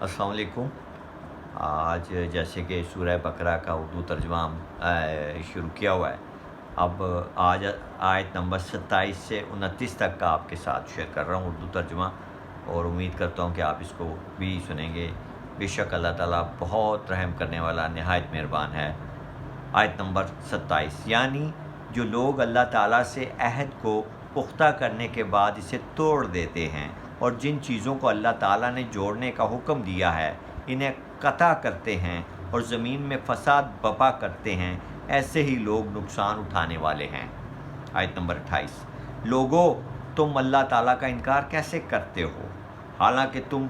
अस्सलाम वालेकुम। आज जैसे कि सूरह बकरा का उर्दू तर्जुमा शुरू किया हुआ है, अब आज आयत नंबर 27 से 29 तक का आपके साथ शेयर कर रहा हूँ उर्दू तर्जुमा, और उम्मीद करता हूँ कि आप इसको भी सुनेंगे। बेशक अल्लाह ताला बहुत रहम करने वाला, नहायत मेहरबान है। आयत नंबर 27, यानी जो लोग अल्लाह ताला से अहद को पुख्ता करने के बाद इसे तोड़ देते हैं और जिन चीज़ों को अल्लाह ताला ने जोड़ने का हुक्म दिया है इन्हें कता करते हैं और ज़मीन में फसाद बपा करते हैं, ऐसे ही लोग नुकसान उठाने वाले हैं। आयत नंबर 28, लोगो तुम अल्लाह ताला का इनकार कैसे करते हो, हालांकि तुम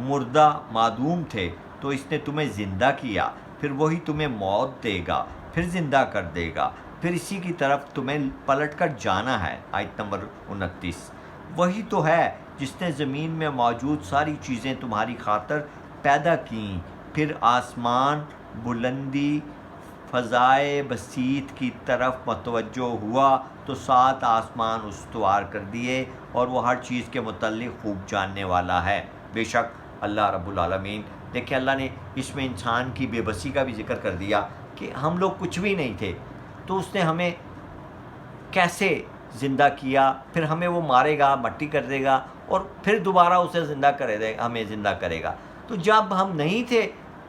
मुर्दा मादूम थे तो इसने तुम्हें ज़िंदा किया, फिर वही तुम्हें मौत देगा, फिर ज़िंदा कर देगा, फिर इसी की तरफ तुम्हें पलट कर जाना है। आयत नंबर 29, वही तो है जिसने ज़मीन में मौजूद सारी चीज़ें तुम्हारी खातर पैदा की, फिर आसमान बुलंदी फ़ज़ाए बसीत की तरफ मतवज्जो हुआ तो 7 आसमान उस्तवार कर दिए, और वो हर चीज़ के मुतल्लिक़ खूब जानने वाला है। बेशक अल्लाह रब्बुल आलमीन। देखिए, अल्लाह ने इसमें इंसान की बेबसी का भी जिक्र कर दिया कि हम लोग कुछ भी नहीं थे, तो उसने हमें कैसे ज़िंदा किया, फिर हमें वो मारेगा, मट्टी कर देगा, और फिर दोबारा उसे ज़िंदा कर देगा, हमें ज़िंदा करेगा। तो जब हम नहीं थे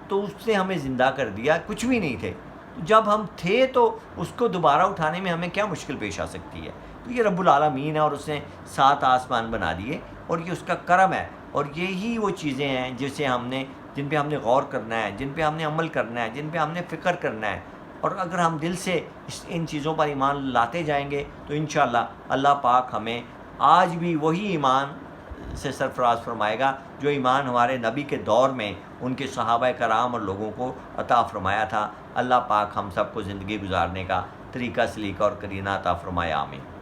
तो उसने हमें ज़िंदा कर दिया, कुछ भी नहीं थे। तो जब हम थे तो उसको दोबारा उठाने में हमें क्या मुश्किल पेश आ सकती है। तो ये रब्बुल आलमीन है, और उसने 7 आसमान बना दिए, और ये उसका करम है। और यही वो चीज़ें हैं जिन पे हमने गौर करना है, जिन पे हमने अमल करना है, जिन पे हमने फ़िक्र करना है। और अगर हम दिल से इन चीज़ों पर ईमान लाते जाएंगे तो इंशाअल्लाह अल्लाह पाक हमें आज भी वही ईमान से सरफराज फरमाएगा जो ईमान हमारे नबी के दौर में उनके सहाबा कराम और लोगों को अता फरमाया था। अल्लाह पाक हम सबको ज़िंदगी गुजारने का तरीका सलीका और करीना अता फरमाया। आमीन।